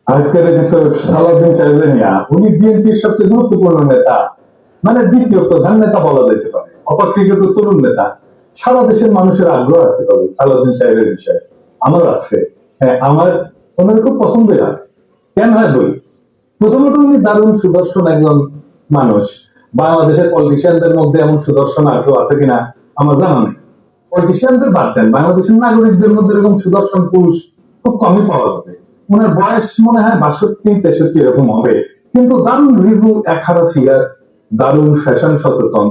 আজকের এপিসোড সালাউদ্দিন সাহেবের নিয়ে। উনি বিএনপির সবচেয়ে গুরুত্বপূর্ণ নেতা, মানে দ্বিতীয় প্রধান নেতা বলা যেতে পারে, অপেক্ষাকৃত তরুণ নেতা। সারা দেশের মানুষের আগ্রহ আছে তবে সালাউদ্দিন সাহেবের বিষয়ে। আমার আছে, হ্যাঁ, আমার ওনার খুব পছন্দের হয়। কেন হয় বলি। প্রথমত উনি দারুণ সুদর্শন একজন মানুষ। বাংলাদেশের পলিটিশিয়ানদের মধ্যে এমন সুদর্শন আর কেউ আছে কিনা আমার জানা নেই। পলিটিশিয়ানদের বাদ দেন, বাংলাদেশের নাগরিকদের মধ্যে এরকম সুদর্শন পুরুষ খুব কমই পাওয়া যাবে। ওনার বয়স মনে হয় 62-63 এরকম হবে, কিন্তু দারুণ রিজু একহারা ফিগার, দারুণ ফ্যাশন সচেতন।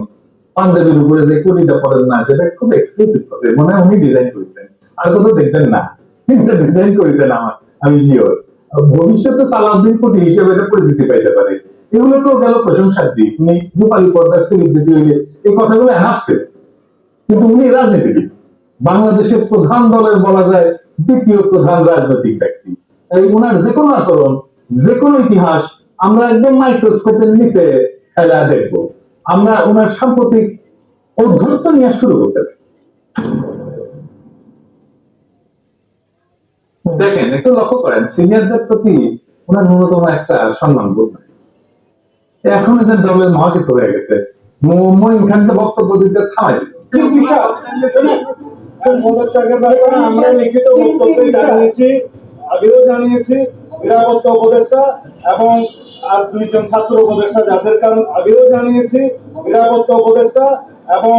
পাঞ্জাবির উপরে যে কোটিটা পরেন না সেটা খুব এক্সক্লুসিভ হবে, মনে হয় উনি ডিজাইন করেছেন, আর কোথাও দেখবেন না। ডিজাইন করেছেন আমার, আমি শিওর। ভবিষ্যতে সালাউদ্দিন কোটি হিসেবে এটা পরিচিতি পাইতে পারে। এগুলো তো গেল প্রশংসার দিক, উনি রূপালী পর্দার সেলিব্রিটি হইলে এই কথাগুলো এনাফ ছিল। কিন্তু উনি রাজনীতিবিদ, বাংলাদেশের প্রধান দলের বলা যায় দ্বিতীয় প্রধান রাজনৈতিক ব্যক্তি। তাই উনার যে কোনো আচরণ, যে কোনো ইতিহাস আমরা একদম মাইক্রোস্কোপের নিচে খেলা দেখবো। আমরা উনার সাম্প্রতিক ঔদ্ধত্য নিয়ে শুরু করতে পারি। দেখেন, একটু লক্ষ্য করেন, সিনিয়রদের প্রতি ওনার ন্যূনতম একটা সম্মান বোধ নাই। এখন যে দলের মহা কিছু হয়ে গেছে, মঈন খানকে বক্তব্য দিতে থামাই দিল। পদত্যাগের ব্যাপারে আমরা লিখিত বক্তব্যে জানিয়েছি, আগেও জানিয়েছি। নিরাপত্তা উপদেষ্টা এবং আর দুইজন ছাত্র উপদেষ্টা যাদের কারণ আগেও জানিয়েছি। নিরাপত্তা উপদেষ্টা এবং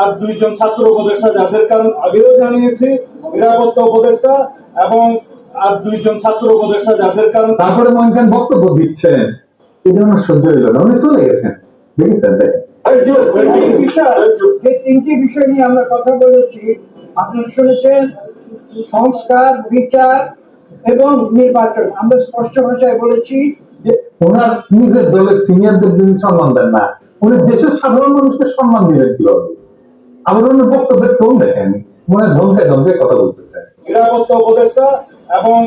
আর দুইজন ছাত্র উপদেষ্টা যাদের কারণ আগেও জানিয়েছি। নিরাপত্তা উপদেষ্টা এবং আর দুইজন ছাত্র উপদেষ্টা যাদের কারণ। তারপরে মঈন খান বক্তব্য দিচ্ছেন, এই জন্য সহ্য হইল না, উনি চলে গেছেন। দেখেছেন, দেখেন যে তিনটি বিষয় নিয়ে আমরা কথা বলেছি, আপনারা শুনেছেন, সংস্কার, বিচার এবং নির্বাচন। আমরা স্পষ্ট ভাষায় বলেছি যে ওনার নিজের দলের সিনিয়রদের যিনি সম্মান দেন না, উনি দেশের সাধারণ মানুষকে সম্মান দিবেন কিভাবে? আবার ওনার বক্তব্যের টোন দেখেন, মনে ধমকে ধমকে কথা বলতেছেন। নিরাপত্তা উপদেষ্টা এবং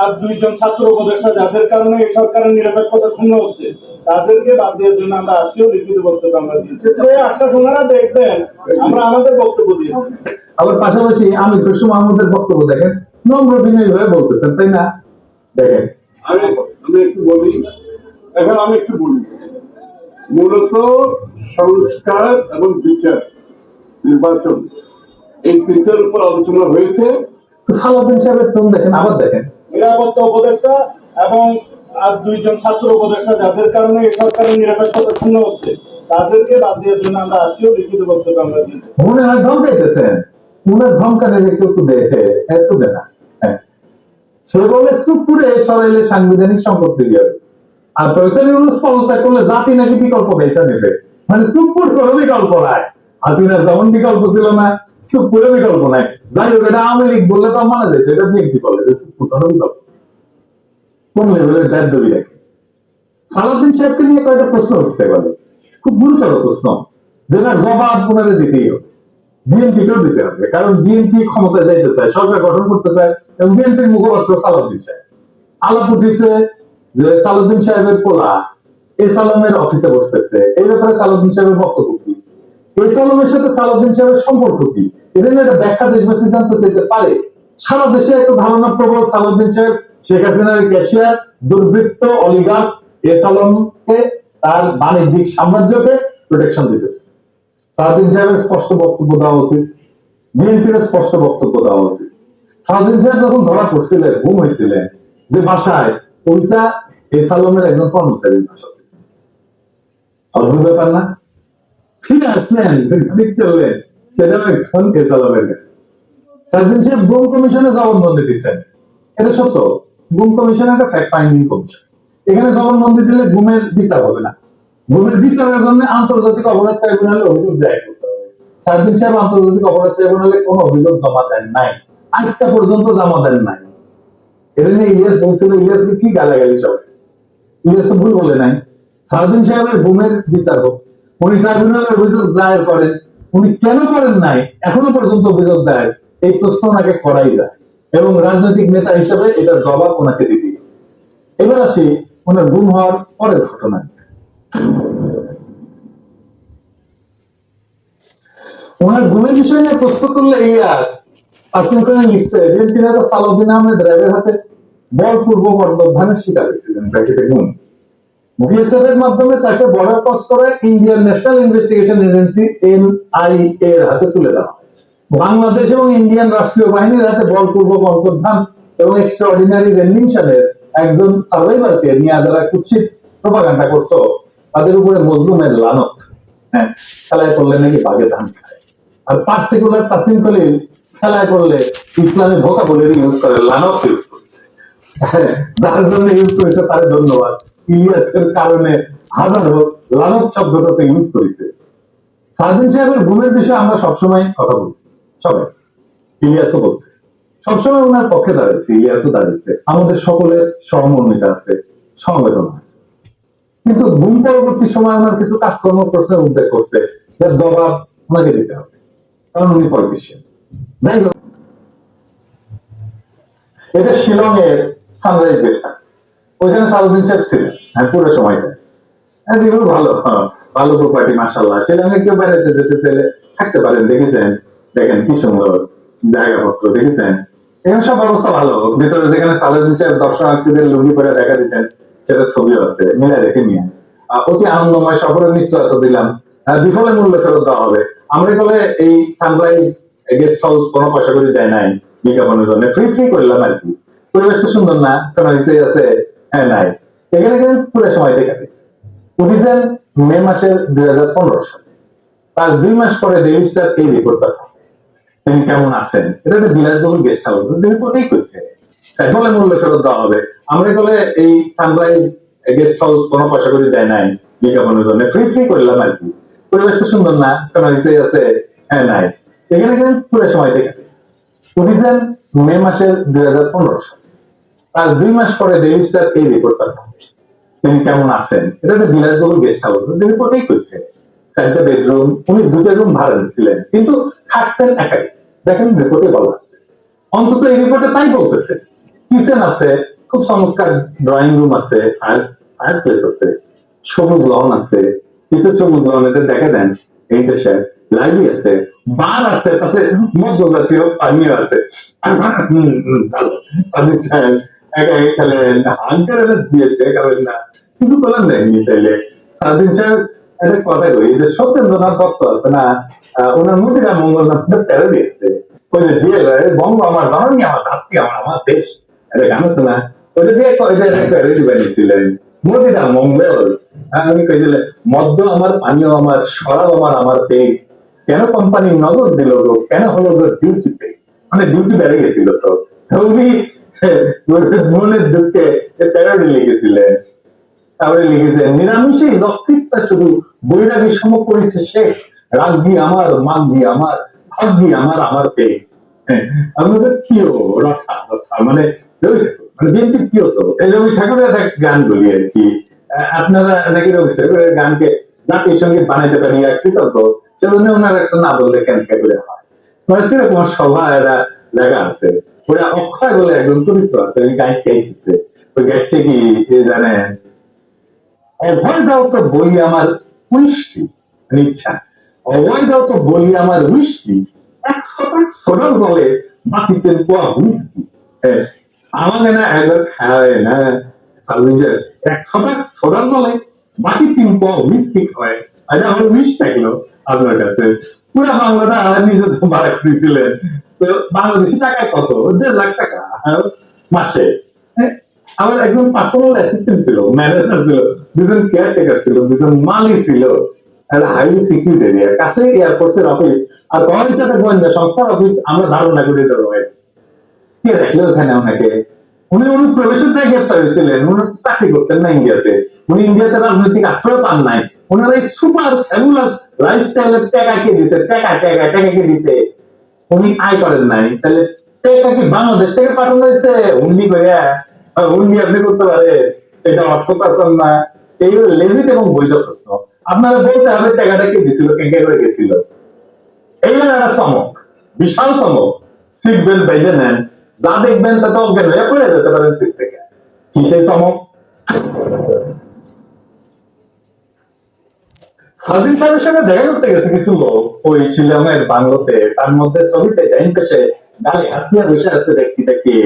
আর দুইজন ছাত্র উপদেষ্টা যাদের কারণে এই সরকারের নিরপেক্ষতা ক্ষুণ্ণ হচ্ছে, তাদেরকে বাদ দেওয়ার জন্য আমরা আজকেও লিখিত বক্তব্য আমরা দিয়েছি। সেই আশ্বাস ওনারা দেখবেন, আমরা আমাদের বক্তব্য দিয়েছি। আবার পাশাপাশি আমির খসরু মাহমুদের বক্তব্য দেখেন, নম্র বিনয়ী ভাবে বলতেছেন, তাই না? দেখেন, আমি একটু বলি, এখন আমি একটু বলি, মূলত সংস্কার এবং বিচার, নির্বাচন, এই তিনটার উপর আলোচনা হয়েছে। তো সালাউদ্দিন সাহেবের টোন দেখেন, আবার দেখেন। নিরাপত্তা উপদেষ্টা এবং আর দুইজন ছাত্র উপদেষ্টা যাদের কারণে এই সরকারের নিরপেক্ষতা ক্ষুণ্ণ হচ্ছে, তাদেরকে বাদ দেওয়ার জন্য আমরা আজকেও লিখিত বক্তব্য আমরা দিয়েছি। মনে হয় ধমকাইতেছেন, উনার ধমকানের একটু তো দেখে এত দেনা। হ্যাঁ, সে বলে চুপপুরে সরাইলে সাংবিধানিক সংকট তৈরি হবে, আর পয়সা পদত্যাগ করলে জাতি নাকি বিকল্প পয়সা নেবে। মানে চুপপুর কোনো বিকল্প নাই, হাসিনার যেমন বিকল্প ছিল না, চুপপুরে বিকল্প নাই। যাই হোক, এটা আওয়ামী লীগ বললে তো মানা যেত, এটা বিএনপি বলে যে চুপপুর কোনো বিকল্প। কোন লেভেলের ব্যাড দাবি রাখে। সালাউদ্দিন সাহেবকে নিয়ে কয়েকটা প্রশ্ন উঠছে, বলে খুব গুরুতর প্রশ্ন, যেটার জবাব ওনারে দিতেই হবে, বিএনপিকেও দিতে হবে, কারণ বিএনপি ক্ষমতায় যাইতে চায়, সরকার গঠন করতে চায়, এবং বিএনপির মুখপাত্র সালাউদ্দিন সাহেব। আলাপ উঠেছে যে সালাউদ্দিন সাহেবের পোলা এ সালামের অফিসে বসতেছে, এই ব্যাপারে সালাউদ্দিন সাহেবের বক্তব্য কি, এ সালামের সাথে সালাউদ্দিন সাহেবের সম্পর্ক কি, এটা নিয়ে একটা ব্যাখ্যা দেশবাসী জানতে চাইতে পারে। সারা দেশে একটা ধারণা প্রবল, সালাউদ্দিন সাহেব শেখ হাসিনার ক্যাশিয়ার, দুর্বৃত্ত, অলিগার্ক এ সালামকে, তার বাণিজ্যিক সাম্রাজ্যকে প্রোটেকশন দিতেছে। সালাউদ্দিন সাহেবের স্পষ্ট বক্তব্য দেওয়া উচিত, বিএনপির স্পষ্ট বক্তব্য দেওয়া উচিত। সালাউদ্দিন সাহেব যখন ধরা পড়ছিলেন, গুম হয়েছিলেন যে বাসায়, ওইটা এ সালামের একজন কর্মচারীর বাসা ছিল। অদ্ভুত ব্যাপার না? ফিরে আসলেন, যেখানে চললেন, সেটাও একজন এ সালামের। সালাউদ্দিন সাহেব গুম কমিশনে জবানবন্দি দিচ্ছেন, এটা সত্য। গুম কমিশন একটা ফ্যাক্ট ফাইন্ডিং কমিশন, এখানে জবানবন্দি দিলে গুমের বিচার হবে না, গুমের বিচারের জন্য আন্তর্জাতিক অপরাধ ট্রাইব্যুনালে অভিযোগ দায়ের করতে হবে। সালাউদ্দিন সাহেব আন্তর্জাতিক অপরাধ ট্রাইব্যুনালে কোনো অভিযোগ জমা দেন নাই, আজকে পর্যন্ত জমা দেন নাই। এটা নিয়ে ইলিয়াস বলছিল, ইলিয়াসকে কি গালাগালি সব, ইলিয়াস তো ভুল বলে নাই। সালাউদ্দিন সাহেবের গুমের বিচার হোক, উনি ট্রাইব্যুনালে অভিযোগ দায়ের করেন, উনি কেন করেন নাই এখনো পর্যন্ত অভিযোগ দায়ের, এই প্রশ্ন ওনাকে করাই যায়, এবং রাজনৈতিক নেতা হিসেবে এটার জবাব ওনাকে দিতে। এবার আসি ওনার গুম হওয়ার পরের ঘটনায়। ওনার গুমের বিষয় নিয়ে প্রশ্ন করলে ইলিয়াস লিখছে, বিএনপি নেতা সালাউদ্দিন আহমেদ র্যাবের হাতে বলপূর্বক অন্তর্ধানের শিকার হয়েছিলেন ব্র্যাকেটে গুণ। বিএসএফ এর মাধ্যমে তাকে বর্ডার ক্রস করে Indian national investigation agency NIA এর হাতে তুলে দেওয়া হয়। বাংলাদেশ এবং ইন্ডিয়ান রাষ্ট্রীয় বাহিনীর হাতে বলপূর্বক অন্তর্ধান এবং এক্সট্রাঅর্ডিনারি রেন্ডিশনের একজন সার্ভাইভারকে নিয়ে যারা কুৎসিত প্রোপাগান্ডা করতো, তাদের উপরে মজলুমের লানত। হ্যাঁ, খেলায় করলে নাকি বাঘে ধান খায়। আর পার্টিকুলার তাসলিম খলিল খেলায় করলে ইসলামী ভোকাবুলারি ইউজ করে, লানত ইউজ করেছে। হ্যাঁ, যার জন্য ইউজ করেছে তার ধন্যবাদ। ইলিয়াসের কারণে হাজারো লানত শব্দটাতে ইউজ করেছে। সার্জিন সাহেবের গুণের বিষয়ে আমরা সবসময় কথা বলছি, সবাই, ইলিয়াসও বলছে, সবসময় ওনার পক্ষে দাঁড়িয়েছে, ইলিয়াসও দাঁড়িয়েছে, আমাদের সকলের সহমর্মিতা আছে, সমবেদনা আছে। কিন্তু গুণ পরবর্তী সময় ওনার কিছু কাজকর্ম প্রশ্নের উল্লেখ করছে, যার জবাব ওনাকে দিতে হবে, কারণ উনি পলিটিশিয়ান। যাই হোক, এটা শিলং এর সানরাইজ গেস্ট হাউস, ওইখানে সালুদ্দিন সাহেব ছিলেন। হ্যাঁ, পুরো সময়টা ভালো, ভালো প্রপার্টি, মাশাআল্লাহ। শিলংয়ে কেউ বেড়াতে যেতে চাইলে থাকতে পারেন, দেখেছেন, দেখেন কি সুন্দর জায়গাপত্র, দেখেছেন, এখানে সব অবস্থা ভালো। ভিতরে যেখানে সালুদ্দিন সাহেব দর্শনার্থীদের লুঙ্গি পরে দেখা দিতেন, সেটা ছবিও আছে, মিলে রেখে নিয়ে অতি আনন্দময় সফরের নিশ্চয়তা দিলাম। বিফলে মূল্য ফেরত দেওয়া হবে। আমরা বলে এই সানরাইজ গেস্ট হাউস কোনো পয়সা করে দেয় নাই বিজ্ঞাপনের জন্য, ফ্রি ফ্রি করলাম আর কি। পরিবেশটা সুন্দর না, কোনো হিসেবে আছে, হ্যাঁ নাই, এখানে কিন্তু পুরো সময় দেখা দিচ্ছে। উঠিছেন মে মাসের 2015 সালে, তার 2 মাস পরে ডেইলি স্টার এই রিপোর্ট আছে, তিনি কেমন আছেন। এটা একটা বিলাসবহুল গেস্ট হাউস, রিপোর্টেই করছে বলে মূল্য ফেরত দেওয়া হবে। আমরা বলে এই সানরাইজ গেস্ট হাউস কোনো পয়সা করে দেয় নাই বিজ্ঞাপনের জন্য, ফ্রি ফ্রি করলাম আর কি। পরিবেশটা সুন্দর না, কোনো হিসেবে আছে, হ্যাঁ নাই, এখানে কিন্তু পুরো সময় দেখা দিচ্ছে। উঠিছেন মে মাসের 2015 সালে, তার 2 মাস পরে ডেইলি স্টার এই রিপোর্ট আছে, তিনি কেমন আছেন। এটা একটা বিলাসবহুল গেস্ট হাউস, রিপোর্টেই করছে 4টা বেডরুম, উনি 2টা রুম ভাড়া নিয়েছিলেন, কিন্তু থাকতেন একাই। দেখেন রিপোর্টে বলা আছে, অন্তত এই রিপোর্টে তাই বলতেছে। কিচেন আছে, খুব চমৎকার ড্রয়িং রুম আছে, ফায়ার প্লেস আছে, সবুজ লন আছে, কিছু সবুজ লন, এটা দেখা দেন, এইটা স্যার লাইব্রেরি আছে, বার আছে, তাতে মধ্য জাতীয় পানীয় আছে। ভালো সাদিক সাহেব একা খেলেন, হাঙ্কার দিয়েছে, কারণ না কিছু বলার নেই তাইলে। সাদিক সাহেব একটা কথা কই, যে সত্যেন্দ্রনাথ দত্ত আছে না, ওনার মন্দিরা মঙ্গল নামটা প্যারা দিয়েছে, ওই যে দিয়ে বঙ্গ আমার জননী, আমার জাতি, আমার দেশ, একটা গান আছে না, ওইটা দিয়ে প্যারেডি বানিয়েছিলেন, মন্দিরা মঙ্গল। আমি কই দিলে মদ্য আমার, পানীয় আমার, শরাব আমার, আমার পেট, কেন কোম্পানি নজর দিল গো, কেন হলো গো ডিউটিতে, মানে ডিউটি বেড়ে গেছিল। তো উনি মনের দুঃখে প্যারাডি লিখেছিলেন। তারপরে লিখেছেন, নিরামিষে যকৃতটা শুধু বৈরাগী সম করেছে সে, রাগি আমার, মাগি আমার, ভাগ্যি আমার, আমার পেট। আমাদের কিও রথা রথা মানে মানে বিএনপি কি হতো, এই রবি ঠাকুরের এক গান বলি আর কি। আপনারা নাকি রবি ঠাকুরের গানকে জাতীয় সঙ্গীত বানাইতে পারি আর কৃতজ্ঞ, সেজন্য ওনার একটা না বললে কেন করে হয়। মানে সেরকম সভা এরা জায়গা আছে, ওরা অক্ষয় বলে একজন চরিত্র আছে, ওই গাইড গাইতেছে, ওই গাইছে কি জানেন, অভয় দাও তো বলি আমার উইস্কি, ইচ্ছা, অভয় দাও তো বলি আমার উইস্কি, 100 সোডার জলে বাকিতে পোয়া হুইস্কি। আমাদের না একবার খায় না সালভিজার, 100 সোডার জলে বাকি 3 পোয়া হুইস্কি খায়। আচ্ছা, আমার উইস থাকলো আপনার কাছে, পুরো বাংলাটা নিজে ভাড়া করেছিলেন, তো বাংলাদেশি টাকায় কত, 1.5 লাখ টাকা মাসে। আমার একজন পার্সোনাল অ্যাসিস্ট্যান্ট ছিল, ম্যানেজার ছিল, 2জন কেয়ারটেকার ছিল, 2জন মালি ছিল, হাইলি সিকিউরিটি এরিয়া, কাছে এয়ারফোর্সের অফিস, আর তোমার সাথে গোয়েন্দা সংস্থার অফিস। আমরা ধারণা করে দেবো কে দেখলো ওখানে ওনাকে, উনি প্রবেশনটাই গ্রেপ্তার হয়েছিলেন, উনি চাকরি করতেন না ইন্ডিয়াতে, উনি ইন্ডিয়াতে রাজনৈতিক আশ্রয় পান নাই। ওনার এই সুপার ফ্যাবুলাস লাইফস্টাইলের টাকা কে দিছে, টাকা কে দিছে, উনি আয় করেন নাই, তাহলে টাকা কি বাংলাদেশ থেকে পাঠানো হয়েছে হুন্ডি করে? হুন্ডি আপনি করতে পারে, এটা অর্থ পাচ্ছেন না। এইগুলো লেজিট এবং বৈধ প্রশ্ন, আপনারা বলতে হবে টাকাটা কে দিছিল, কে করে গেছিল। এইগুলো একটা চমক, বিশাল চমক। সিট বেল্ট বেঁধে নেন, যা দেখবেন তাতে অজ্ঞান হয়ে পড়ে যেতে পারেন সিট থেকে। কি সেই চমক? সাদিক সাহেবের সঙ্গে দেখা করতে গেছে কিছু লোক ওই শিলংয়ের বাংলোতে, তার মধ্যে ছবিতে ডাইন পাশে গালে হাত নিয়ে বসে আছে ব্যক্তিটা কে,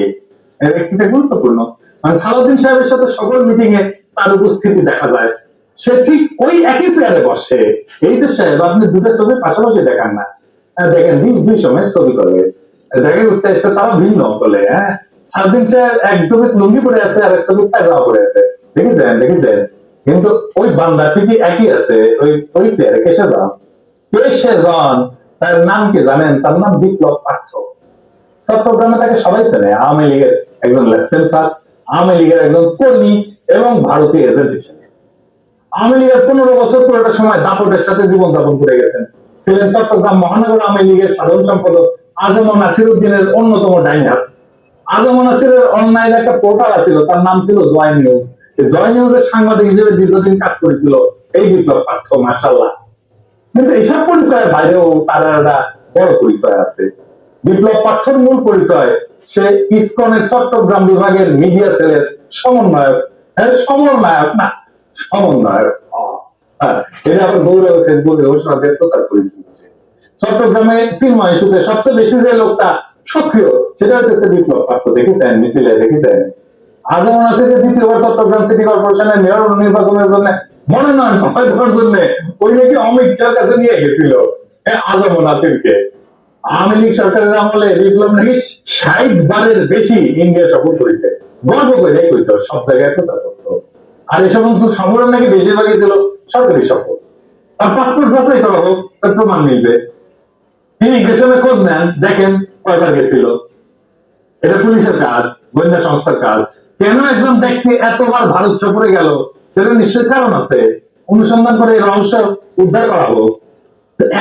ব্যক্তিটা গুরুত্বপূর্ণ। মানে সালাউদ্দিন সাহেবের সাথে সকল মিটিং এ তার উপস্থিতি দেখা যায়। সে ঠিক ওই একই চেয়ারে বসে। এই তো সাহেব, আপনি দুটো ছবি পাশাপাশি দেখান না। দেখেন দুই সময় ছবি করে দেখেন, উঠতে এসছে তারা ভিন্ন বলে। হ্যাঁ, সালাউদ্দিন সাহেব এক ছবি লুঙ্গি পরে আছে আর এক ছবি পায়জামা পরে আছে, দেখেছেন। কিন্তু ওই বান্দা ঠিকই একই আছে ওই ওই চেয়ারে। কে সে জন, তার নাম কি জানেন? তার নাম বিপ্লব পাত্র। চট্টগ্রামে তাকে সবাই চেনে। আওয়ামী লীগের একজন লেফটেন্যান্ট, আওয়ামী লীগের একজন কর্মী এবং ভারতীয় এজেন্ট হিসেবে আওয়ামী লীগের 15 বছর পুরোটা সময় দাপটের সাথে জীবনযাপন করে গেছেন। ছিলেন চট্টগ্রাম মহানগর আওয়ামী লীগের সাধারণ সম্পাদক আজম নাসির উদ্দিনের অন্যতম ডাইনার। আজম নাসিরের অনলাইনে একটা পোর্টাল ছিল, তার নাম ছিল জয় নিউজ। জয় নিউজের সাংবাদিক হিসেবে দীর্ঘদিন কাজ করেছিল এই বিপ্লব পাত্র, মার্শাল্লাহ। কিন্তু এসব পরিচয়ের বাইরেও তার একটা বড় পরিচয় আছে। বিপ্লব পাত্রের মূল পরিচয়, সে ইসকনের চট্টগ্রাম বিভাগের মিডিয়া সেলের সমন্বয়ক। সমন্বয়ক না, সমন্বয়ক। হ্যাঁ, এটা আবার গৌরব ফেসবুকে ঘোষণা দিয়ে প্রচার করেছিল। চট্টগ্রামে সিনেমা ইস্যুতে সবচেয়ে বেশি যে লোকটা সক্রিয়, সেটা হচ্ছে বিপ্লব পাত্র। দেখেছেন মিছিলে, দেখেছেন। আজম নাসিরের দ্বিতীয়বার চট্টগ্রাম সিটি কর্পোরেশনের মেয়র নির্বাচনের জন্য মনোনয়ন পাওয়ার জন্য ওই নাকি অমিত শাহর কাছে নিয়ে গেছিল আজম নাসিরকে। আওয়ামী লীগ সরকারের আমলে বিপ্লব নাকি 60 বারের বেশি ইন্ডিয়া সফর করেছে। গর্ব করে কইতো, সব জায়গায় প্রচার করতো। আর এই সমস্ত সফরের নাকি বেশিরভাগই ছিল সরকারি সফর। তার পাসপোর্ট যাচাই করা হোক, তার প্রমাণ মিলবে। ইমিগ্রেশনে খোঁজ নেন, দেখেন কয়বার গেছিল। এটা পুলিশের কাজ, গোয়েন্দা সংস্থার কাজ। কেন একজন ব্যক্তি এতবার ভারত সফরে গেল, সেটা নিশ্চয়ই কারণ আছে। অনুসন্ধান করে এই রহস্য উদ্ধার করা হোক।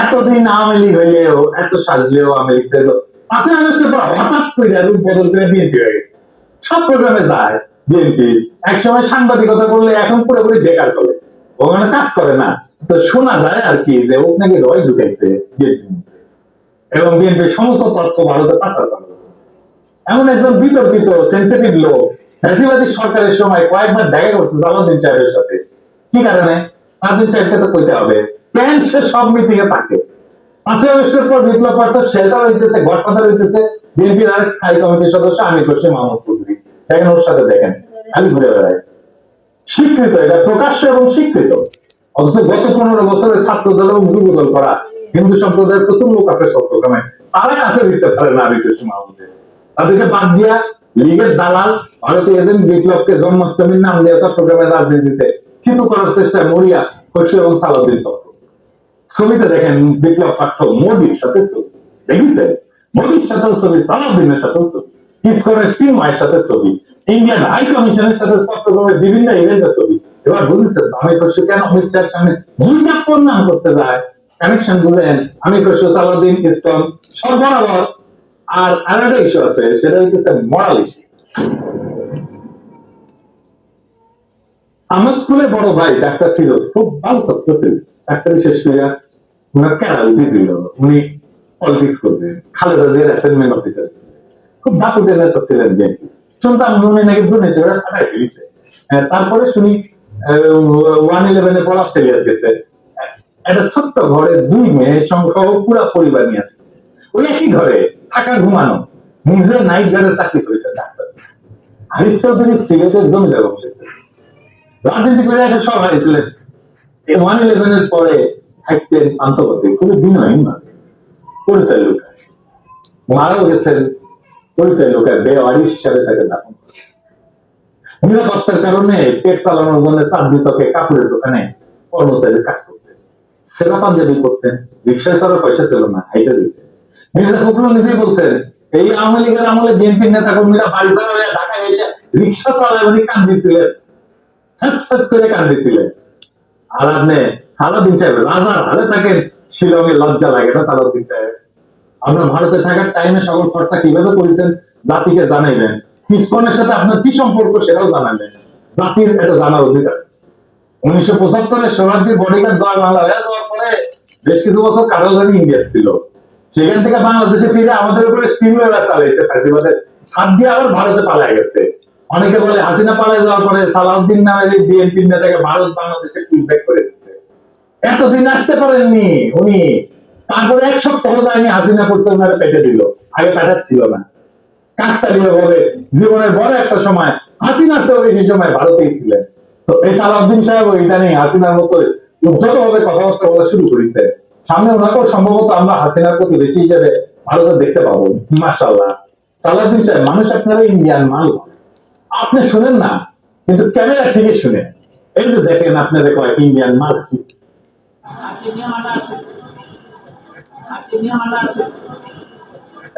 এতদিন আওয়ামী লীগ হইলেও, এত সাজলেও আওয়ামী লীগ ছিল, 5ই আগস্টের পর হঠাৎ করে রূপ বদল করে বিএনপি হয়ে গেছে। সব প্রোগ্রামে যায় বিএনপি। একসময় সাংবাদিকতা করলে এখন পুরোপুরি বেকার করে, ওখানে কাজ করে না। তো শোনা যায় আর কি যে ও নাকি রয় ঢুকাইছে বিএনপি এবং বিএনপির সমস্ত তথ্য ভারতে পাচার করে। এমন একজন বিতর্কিত সেন্সিটিভ লোক ফ্যাসিবাদী সরকারের সময় কয়েকবার দেখা করছে জালাউদ্দিন সাহেবের সাথে। কি কারণে? জালাউদ্দিন সাহেবকে তো কইতে হবে, কেন সে সব মিটিং এ থাকে। 5ই আগস্টের পর বিপ্লব পাত্র শেল্টার হইতেছে, গডফাদার হইতেছে বিএনপির আরেক স্থায়ী কমিটির সদস্য আমির খসরু মাহমুদ চৌধুরী। দেখেন ওর সাথে, দেখেন খালি ঘুরে বেড়ায়। স্বীকৃত, এটা প্রকাশ্য এবং স্বীকৃত। অথচ গত 15 বছরের ছাত্র দল এবং যুব দল করা হিন্দু সম্প্রদায়ের প্রচুর লোক আছে চট্টগ্রামে, তারা কাছে দিতে পারে না আমির খসরু মাহমুদের। তাদেরকে বাদ দিয়া লীগের দালাল ভারতীয় এজেন্ট বিপ্লবকে জন্মাষ্টমীর নাম দিয়ে চট্টগ্রামের রাজনীতিতে থিতু করার চেষ্টায় মরিয়া খসরু এবং সালাউদ্দিন চক্র। ছবিতে দেখেন বিপ্লব পাত্র মোদির সাথে ছবি, দেখেছেন? মোদির সাথে ছবি, সালাউদ্দিনের সাথে ছবি, ইসকনের সিনেমার সাথে ছবি, ইন্ডিয়ান হাই কমিশনের সাথে চট্টগ্রামের বিভিন্ন ইভেন্টের ছবি। এবার বুঝেছেন আমি খসরু কেন অমিত শাহের সামনে দুইটা প্রণাম করতে যায়? কানেকশন বুঝেন? আমি খসরু, সালাউদ্দিন, ইসকন সব বরাবর। আর আরেকটা ইস্যু আছে, সেটা হচ্ছে মরাল ইস্যু। আমার স্কুলে বড় ভাই ডাক্তার ফিরোজ খুব ভালো ছাত্র ছিল। ডাক্তারি শেষ করে উনার ক্যারাল দিয়েছিল, উনি পলিটিক্স করবেন। খালেদা জিয়ার অ্যাসাইনমেন্ট অফিসার ছিলেন, খুব দাপুটের নেতা ছিলেন বিএনপি। শুনতাম উনি নাকি দুর্নীতি করে ফাটাই ফেলেছে। তারপরে শুনি 111-এ পর অস্ট্রেলিয়া গেছে। একটা ছোট্ট ঘরে 2 মেয়ে সংখ্যা পুরো পরিবার নিয়ে আছে। ওই একই ঘরে থাকা, ঘুমানো। নিজের নাইট গার্ডের চাকরি করেছে ডাক্তার। হারিস চৌধুরী সিলেটের জমিদার বংশের ছিলেন, রাজনীতি করে একটা সভায় ছিলেন। 111-এর পরে থাকতেন আন্তর্জাতিক, খুবই বিনয়ী মানে পরিচয় লোকায় মারাও গেছেন। পরিচয় লোকায় বেওয়ারিশ হিসাবে তাকে দাফন করেছে। নিরাপত্তার কারণে পেট চালানোর জন্য চাঁদনি চকে কাপড়ের দোকানে কর্মচারীর কাজ করতেন। সেবা পাঞ্জাবি করতেন, রিক্সায় চড়ার পয়সা ছিল না, হাইটে দিতেন। মির্জা ফখরুল নিজেই বলছেন, এই আওয়ামী লীগের আমলে বিএনপির নেতা কর্মীরা বাড়ি ছাড়া হয়ে ঢাকায় এসে রিক্সা চালায় উনি কান্দিছিলেন, করে কান্দিছিলেন। আর আপনি সালাউদ্দিন সাহেব রাজার হালে থাকেন, শিলংয়ে লজ্জা লাগে না সালাউদ্দিন সাহেব? আপনার ভারতে থাকার টাইমে সকল খরচা কিভাবে করেছেন জাতিকে জানাইলেন। ইসকনের সাথে আপনার কি সম্পর্ক সেটাও জানালেন। জাতির এটা জানার অধিকার আছে। 1975-এ সোহরাওয়ার্দীর বডিগার্ড জয় বাংলা হয়ে যাওয়ার পরে বেশ কিছু বছর কারাগারে ইন্ডিয়া ছিল। সেখান থেকে বাংলাদেশে ফিরে আমাদের উপরে স্টিমুলার চালাইছে ফাঁসিবাদের ছাদ দিয়ে, আবার ভারতে পালায় গেছে। অনেকে বলে হাসিনা পালায় যাওয়ার পরে সালাউদ্দিন নামের এই বিএনপির নেতাকে ভারত বাংলাদেশে পুশব্যাক করে দিচ্ছে। এতদিন আসতে পারেননি উনি, তারপরে 1 সপ্তাহ যায়নি হাসিনা করতে ওনারা পেটে দিল, আগে পাঠাচ্ছিল না। কাকতালীয় ভাবে জীবনের বড় একটা সময় হাসিনার চেয়েও বেশি সময় ভারতেই ছিলেন। তো এই সালাউদ্দিন সাহেব এটা নেই হাসিনার মতো উদ্ধত ভাবে কথাবার্তা বলা শুরু করেছে। সামনে ওনাকেও সম্ভবত আমরা হাসিনার প্রতিবেশী হিসেবে ভারতে দেখতে পাবো, মাশাআল্লাহ। সালাউদ্দিন সাহেব, মানুষ আপনারা ইন্ডিয়ান মাল, আপনি শুনেন না, কিন্তু ক্যামেরা ঠিকই শুনে। এই যে দেখেন আপনাদের কয়েক ইন্ডিয়ান মাল,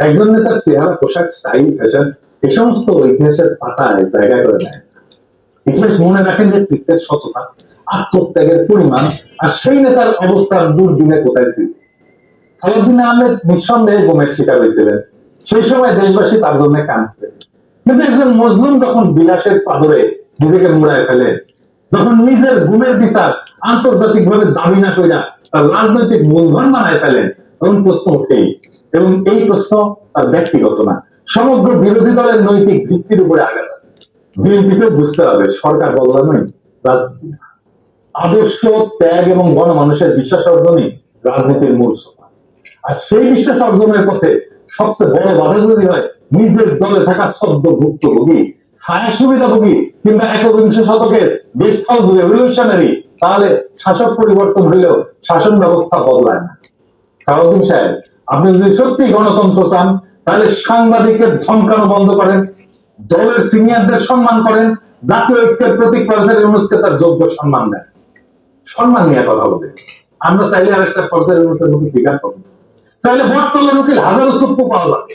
একজন নেতার চেহারা, পোশাক, স্টাইল, ফ্যাশন এই সমস্ত ইতিহাসের পাতায় জায়গা করে নেয়। ইতিহাস মনে রাখেন যে কৃত্যের সততা, আত্মত্যাগের পরিমাণ, আর সেই নেতার অবস্থার দুর্দিনে কোথায় ছিল। সালাউদ্দিন আহমেদ নিঃসন্দেহে গুমের শিকার হয়েছিলেন। সেই সময় দেশবাসী তার জন্য কাঁদছে। কিন্তু একজন মজলুম যখন বিলাসের চাদরে নিজেকে মুড়ায় ফেলেন, যখন নিজের গুমের বিচার আন্তর্জাতিক ভাবে দাবি না কইরা তার রাজনৈতিক মূলধন বানায় ফেলেন, তখন প্রশ্ন ওঠেই। এবং এই প্রশ্ন তার ব্যক্তিগত না, সমগ্র বিরোধী দলের নৈতিক ভিত্তির উপরে আঘাত। বিএনপিকে বুঝতে হবে সরকার বদলানোই রাজনীতি না। আদর্শ, ত্যাগ এবং গণমানুষের বিশ্বাস অর্জনই রাজনীতির মূল সোপান। আর সেই বিশ্বাস অর্জনের পথে সবচেয়ে বড় বাধা যদি হয় নিজের দলে থাকা সদ্য ভুক্তভোগী, ছায়া সুবিধাভোগী কিংবা একবিংশ শতকের গেস্ট হাউস রেভলিউশনারি, তাহলে শাসক পরিবর্তন হইলেও শাসন ব্যবস্থা বদলায় না। সালাউদ্দিন সাহেব, আপনি যদি সত্যি গণতন্ত্র চান, তাহলে সাংবাদিকের ধমকানো বন্ধ করেন, দলের সিনিয়রদের সম্মান করেন, জাতীয় ঐক্যের প্রতীক প্রফেসর ইউনূসকে তার যোগ্য সম্মান দেন। সম্মান নিয়ে কথা বলে আমরা চাইলে আর একটা প্রফেসর ইউনূসের মুখে ফিগার করবো, চাইলে বটতলার উকিল হাজারো চুপ্পু পাওয়া যাবে।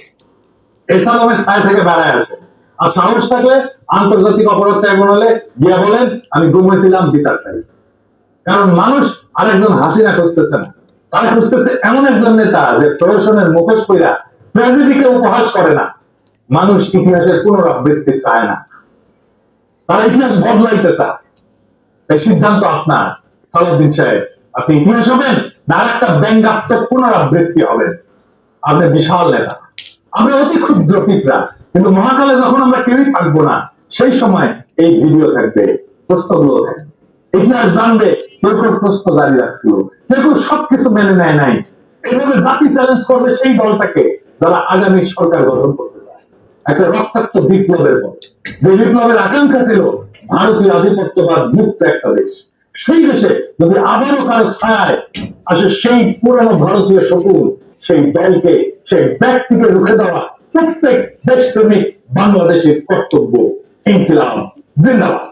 এসালামের ছায়া থেকে বেড়ায় আসে। আর সাহস থাকলে আন্তর্জাতিক অপরাধ ট্রাইব্যুনালে গিয়া বলেন আমি গুম হয়েছিলাম, বিচার চাই। কারণ মানুষ আরেকজন হাসিনা খুঁজতেছে না, তারা খুঁজতেছে এমন একজন নেতা যে প্রশাসনের মুখোশ কইরা ট্র্যাজেডিকে উপহাস করে না। মানুষ ইতিহাসের পুনরাবৃত্তি চায় না, তারা ইতিহাস বদলাইতে চায়। তাই সিদ্ধান্ত আপনার সালাউদ্দিন সাহেব, আপনি ইতিহাস হবেন না একটা ব্যঙ্গাত্মক পুনরাবৃত্তি হবেন। আপনি বিশাল নেতা, আমরা অতি ক্ষুদ্র পিঁপড়া, কিন্তু মহাকালে যখন আমরা কেউই থাকবো না, সেই সময় এই ভিডিও থাকবে, প্রশ্নগুলো থাকবে, ইতিহাস জানবে কেউ কেউ প্রশ্ন জারি রাখছিল, কেউ কেউ সবকিছু মেনে নেয় নাই। এইভাবে জাতি চ্যালেঞ্জ করবে সেই দলটাকে যারা আগামী সরকার গঠন করতে চায় একটা রক্তাক্ত বিপ্লবের পর। যে বিপ্লবের আকাঙ্ক্ষা ছিল ভারতীয় আধিপত্যবাদ মুক্ত একটা দেশ, সেই দেশে যদি আবারও কারো ছায় আসে সেই পুরানো ভারতীয় শকুন, সেই দলকে, সেই ব্যক্তিকে রুখে দেওয়া প্রত্যেক দেশপ্রেমিক বাংলাদেশের কর্তব্য। ইনকিলাব জিন্দাবাদ।